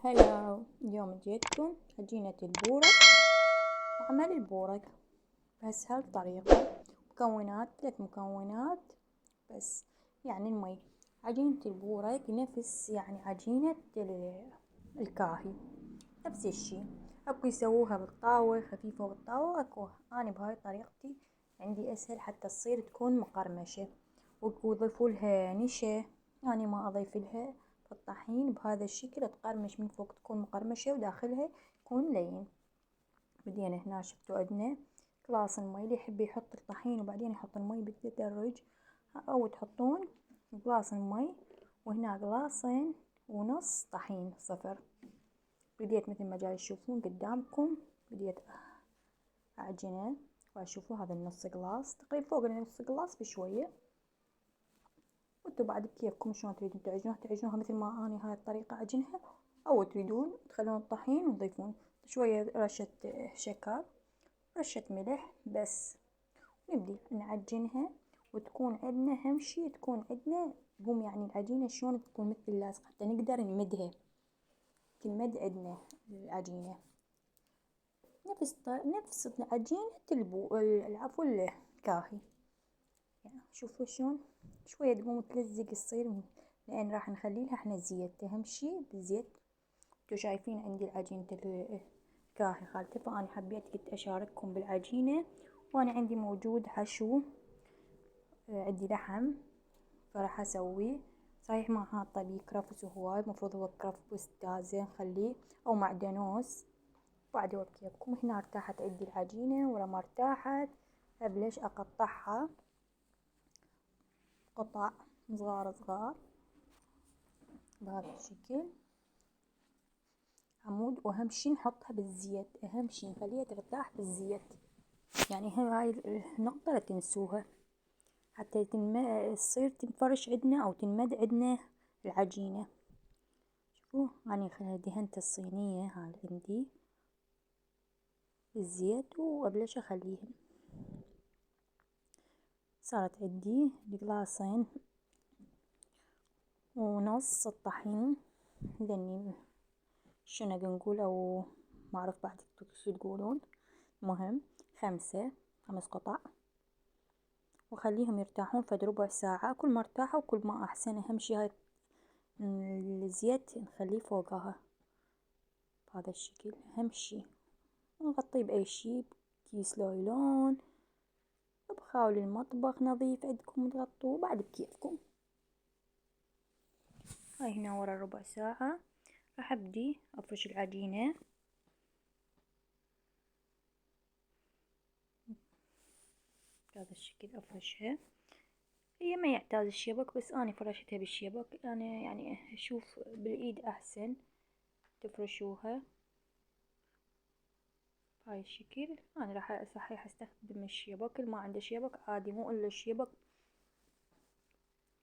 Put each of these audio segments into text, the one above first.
هلا، اليوم جيتكم عجينة البورك وعمل البورك بأسهل طريقة. مكونات 3 مكونات بس. يعني المي. عجينة البورك نفس يعني عجينة الكاهي، نفس الشي. اكو يسووها بالطاوة خفيفة بالطاوة، اكو اني بهاي طريقتي عندي اسهل حتى تصير تكون مقرمشة، ويضيفولها نشا. اني ما اضيف لها الطحين بهذا الشكل تقرمش من فوق، تكون مقرمشة وداخلها يكون لين. بدينا هنا شفتوا عندنا كلاص المي، اللي يحب يحط الطحين وبعدين يحط المي بالتدرج، او تحطون كلاص المي وهنا كلاصين ونص طحين صفر. بديت مثل ما جاي تشوفون قدامكم، بديت اعجنه واشوفوا هذا النص كلاص تقريبا فوق النص كلاص بشوية. وانتوا بعد بكيفكم شلون تريدون تعجنوها مثل ما اني هاي الطريقة اعجنها، او تريدون تخلون الطحين وتضيفون شوية رشة شكر، رشة ملح بس. نبدي نعجنها وتكون عندنا اهم شي تكون عندنا قوم، يعني العجينة شلون تكون مثل اللاصق حتى نقدر نمدها، تنمد عندنا العجينة نفس عجينة العفو الكاهي. يعني شوفوا شلون شوية تقوم تلزق تصير، لان راح نخلي لها احنا زيت، اهم شي بالزيت. انتوا شايفين عندي العجينة الكاهي خالته، فاني حبيت قلت اشارككم بالعجينة. وانا عندي موجود حشو، عندي لحم فراح اسويه. صحيح ما حاطه بيه كرفس هواي، مفروض هو كرفس تازة نخليه او معدنوس. بعد بكيفكم. هنا ارتاحت عندي العجينة، ولما ارتاحت ابلش اقطعها قطع صغار صغار بهذا الشكل عمود. واهم شي نحطها بالزيت، اهم شي نخليها ترتاح بالزيت. يعني هاي النقطة لا تنسوها، حتى تصير تنفرش عندنا او تنمد عندنا العجينة. شوفوا اني دهنت الصينية هاي عندي بالزيت وابلش اخليهم. صارت عندي بقلاصين ونص الطحين، لاني شنو نقول او ما اعرف بعد شو تقولون. مهم 5 قطع، وخليهم يرتاحون فد ربع ساعة. كل ما ارتاحوا كل ما احسن. اهم شي هاي الزيت نخليه فوقها بهذا الشكل. اهم شي نغطيه باي شي، بكيس لايلون، بخاول المطبخ نظيف عندكم تغطوه بعد بكيفكم. هاي هنا ورا ربع ساعة راح ابدي افرش العجينة بهذا الشكل. افرشها، هي ما يحتاج الشبك بس اني فرشتها بالشبك. انا يعني اشوف بالايد احسن تفرشوها بهاي الشكل. انا راح صحيح استخدم الشبك، اللي ما عنده شبك عادي، مو الا الشبك،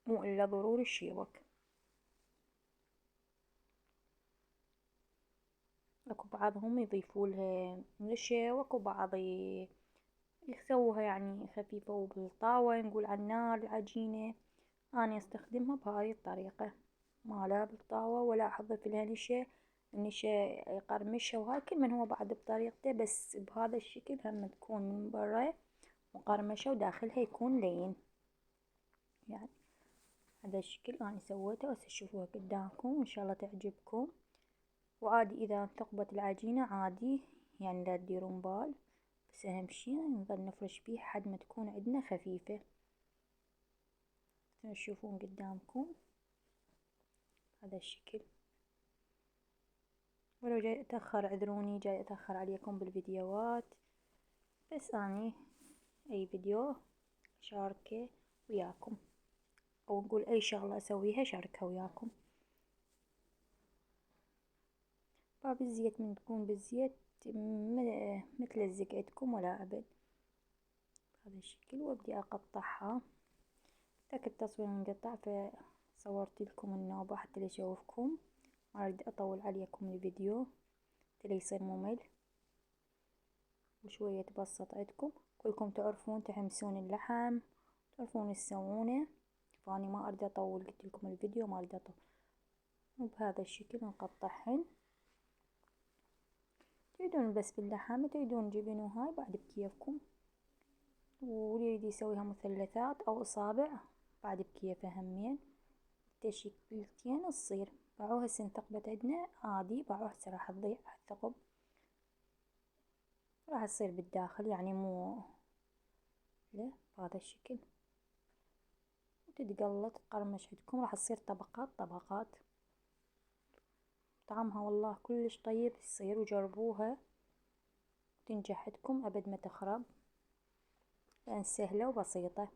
مو الا ضروري الشبك. اكو بعضهم يضيفولها نشا، واكو بعض يسووها يعني خفيفة وبالطاوة نقول على النار العجينة. أنا استخدمها بهاي الطريقة، ما لا بالطاوة ولا اضيف لها نشا. النشا يقرمشها وهاي كل من هو بعد بطريقته، بس بهذا الشكل هم تكون من برا مقرمشة وداخلها يكون لين. يعني هذا الشكل أنا سويته، هسه تشوفوها قدامكم إن شاء الله تعجبكم. وعادي إذا ثقبت العجينة عادي، يعني لا تديرون بال، بس أهم شي نظل نفرش بيه حد ما تكون عندنا خفيفة. تشوفون قدامكم هذا الشكل. ولو جاي اتأخر اعذروني، جاي اتأخر عليكم بالفيديوهات، بس اني اي فيديو شاركه وياكم، او نقول اي شغلة اسويها شاركها وياكم. باب الزيت من تكون بالزيت ما تلزق عندكم ولا ابد بهذا الشكل. وابدي اقطعها. ذاك التصوير انقطع فصورت لكم النوبة حتى ليشوفكم، ما اريد اطول عليكم الفيديو حتى يصير ممل وشوية تبسط عندكم. كلكم تعرفون تحمسون اللحم، تعرفون تسوونه، فاني ما اريد اطول. قلت لكم الفيديو ما اريد اطول. وبهذا الشكل نقطعهن تريدون بس باللحم، تريدون جبن وهاي بعد بكيفكم. واللي يريد يسويها مثلثات أو أصابع بعد بكيفه همين. تشكيلتين تصير. باعوها هسه انثقبت عندنا عادي، باعوها هسه راح تضيع الثقب، راح تصير بالداخل يعني مو له بهذا الشكل، وتتقلى تتقرمش عندكم، راح تصير طبقات طبقات. طعمها والله كلش طيب يصير، وجربوها تنجح عندكم أبد ما تخرب، لأن سهلة وبسيطة.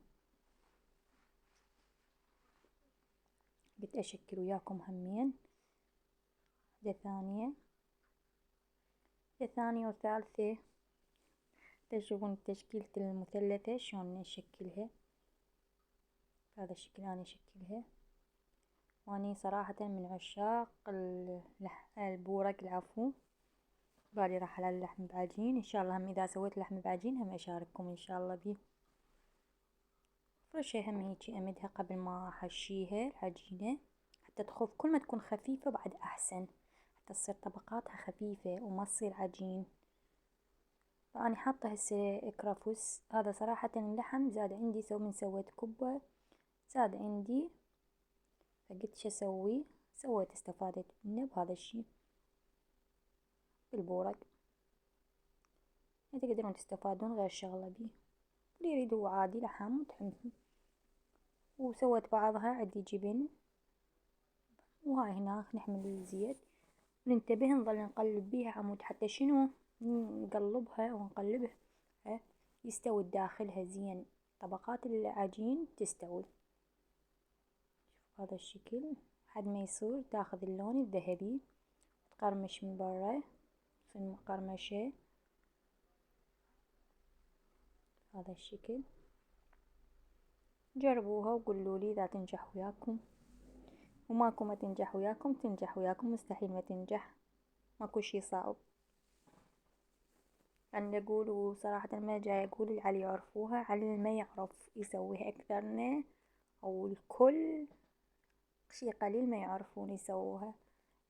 قلت أشكل وياكم همين واحدة ثانية وثالثة. تشوفون تشكيلة المثلثة شلون نشكلها، بهذا الشكل أنا أشكلها. وأني صراحة من عشاق البورق العفو، بالي راح على اللحم بعجين إن شاء الله. هم إذا سويت لحم بعجين هم أشارككم إن شاء الله بيه. فرشة هم هيجي أمدها قبل ما أحشيها العجينة حتى تخف، كل ما تكون خفيفة بعد أحسن، حتى تصير طبقاتها خفيفة وما تصير عجين. فأنا حاطة هسه كرفس، هذا صراحة اللحم زاد عندي من سويت كبة زاد عندي، فقلت شو أسوي، سويت استفادت منه بهذا الشي بالبورق. تقدرون تستفادون غير شغلة بيه، اللي يريد هو عادي لحم وتحمهم. وسويت بعضها عندي جبن، وهاي هناك نحمل الزيت وننتبه نظل نقلب بيها عمود حتى شنو نقلبها ونقلبها يستوي داخلها زين، طبقات العجين تستوي. شوف هذا الشكل لحد ما يصير تاخذ اللون الذهبي، تقرمش من برا في المقرمشة هذا الشكل. جربوها وقولولي إذا تنجح وياكم، وماكو ما تنجح وياكم، تنجح وياكم مستحيل ما تنجح، ماكو شي صعب. أنا أقول وصراحة ما جاي أقول العلي يعرفوها، علي ما يعرف يسويها أكثرنا، أو الكل شي قليل ما يعرفون يسووها،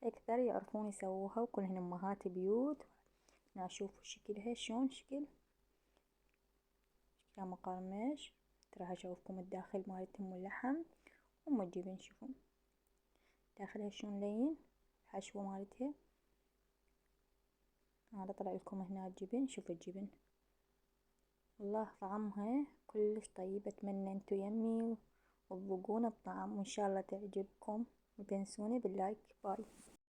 أكثر يعرفون يسووها وكلهن أمهات بيوت. نشوفوا شكلها شلون شكلها مقرمش. راح أشوفكم الداخل مالتهم واللحم الجبن، شوفوا داخلها شلون لين الحشوة مالتها. هذا طلع لكم هنا الجبن، شوفوا الجبن والله طعمها كلش طيب. أتمنى انتو يمي وتذوقون الطعم، وإن شاء الله تعجبكم، وتنسوني باللايك. باي.